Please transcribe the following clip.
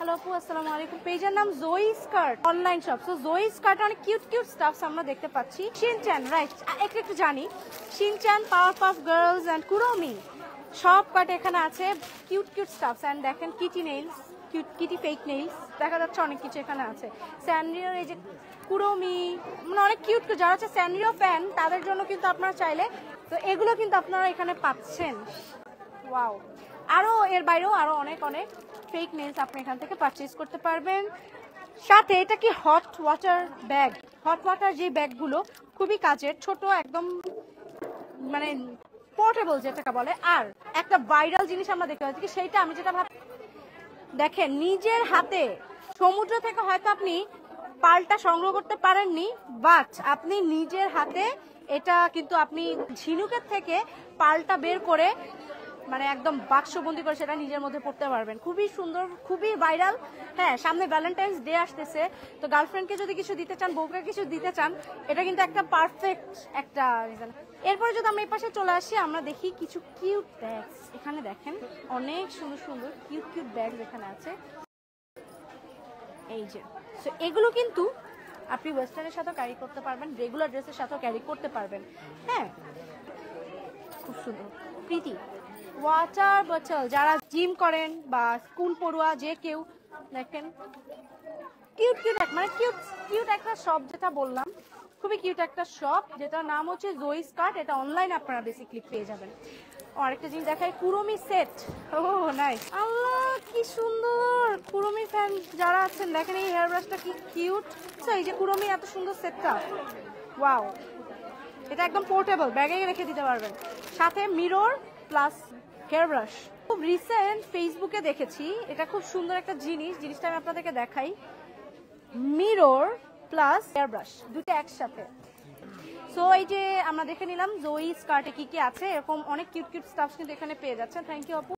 Hello আপু, আসসালামু আলাইকুম। পেজের নাম Zoey skirt online shop. So Zoey skirt অনেক কিউট কিউট স্টাফস আমরা দেখতে পাচ্ছি। শিনচ্যান, রাইট, একটু জানি। Shinchan, powerpuff girls and Kuromi সব কাট এখানে আছে। কিউট কিউট স্টাফস এন্ড দেখেন kitty nails, kitty fake nails দেখা যাচ্ছে, অনেক কিছু এখানে আছে। স্যানরিওর এই যে কুরোমি, মানে অনেক কিউট। যারা হচ্ছে স্যানরিও ফ্যান তাদের জন্য কিন্তু আপনারা চাইলে তো এগুলো কিন্তু আপনারা এখানে পাচ্ছেন। ওয়াও, আরো এর বাইরেও আরো অনেক অনেক ফেক নেলস আপনি এখান থেকে পারচেজ করতে পারবেন। সাথে এটা কি hot water bag, hot water যে ব্যাগগুলো খুবই কাজের, ছোট একদম, মানে পোর্টেবল যেটাকে বলে। আর একটা ভাইরাল জিনিস আমরা দেখতে পাচ্ছি, সেইটা আমি যেটা দেখেন নিজের হাতে সমুদ্র থেকে হয়তো আপনি পালটা সংগ্রহ করতে পারেননি, বাট আপনি নিজের হাতে এটা কিন্তু আপনি ঝিনুকের থেকে পালটা বের করে মানে একদম বাক্সবন্দি করে সেটা নিজের মধ্যে পড়তে পারবেন। খুবই সুন্দর, খুবই ভাইরাল। হ্যাঁ, সামনে ভ্যালেন্টাইন্স ডে আসতেছে, তো গার্লফ্রেন্ডকে যদি কিছু দিতে চান, বউকে কিছু দিতে চান, এটা কিন্তু একটা পারফেক্ট একটা রিজন। এরপরে যদি আমরা এই পাশে চলে আসি, আমরা দেখি কিছু কিউট ব্যাগস। এখানে দেখেন অনেক সুন্দর সুন্দর কিউট কিউট ব্যাগ এখানে আছে। এই যে, সো এগুলো কিন্তু আপনি ওয়েস্টার্নের সাথেও ক্যারি করতে পারবেন, রেগুলার ড্রেসের সাথেও ক্যারি করতে পারবেন। হ্যাঁ, খুব সুন্দর, প্রীতি। ওয়াটার বোতল যারা জিম করেন বা স্কুল পড়ুয়া যে কেউ, দেখেন কিউট কিউট মানে কিউট কিউট একটা শপ, যেটা বললাম খুবই কিউট একটা শপ, যেটার নাম হচ্ছে জোই স্কার্ট। এটা অনলাইনে আপনারা বেসিক্যালি পেয়ে যাবেন। আরেকটা জিনিস দেখায়, কুরোমি সেট। ও নাইস, আল্লাহ কি সুন্দর। কুরোমি ফ্যান যারা আছেন দেখেন এই হেয়ার ব্রাশটা কি কিউট। এই যে কুরোমি এত সুন্দর সেটটা, ওয়াও। এটা একদম পোর্টেবল, ব্যাগে রেখে দিতে পারবেন। সাথে মিরর প্লাস হেয়ার ব্রাশ। খুব রিসেন্ট ফেসবুকে দেখেছি, এটা খুব সুন্দর একটা জিনিস, জিনিসটা আমি আপনাদেরকে দেখাই। মিরর প্লাস হেয়ার ব্রাশ দুটো একসাথে। সো এই যে আমরা দেখে নিলাম জোই স্কার্টে কি কি আছে, এরকম অনেক কিউট কিউট স্টাফ কিন্তু এখানে পেয়ে যাচ্ছেন। থ্যাংক ইউ আপু।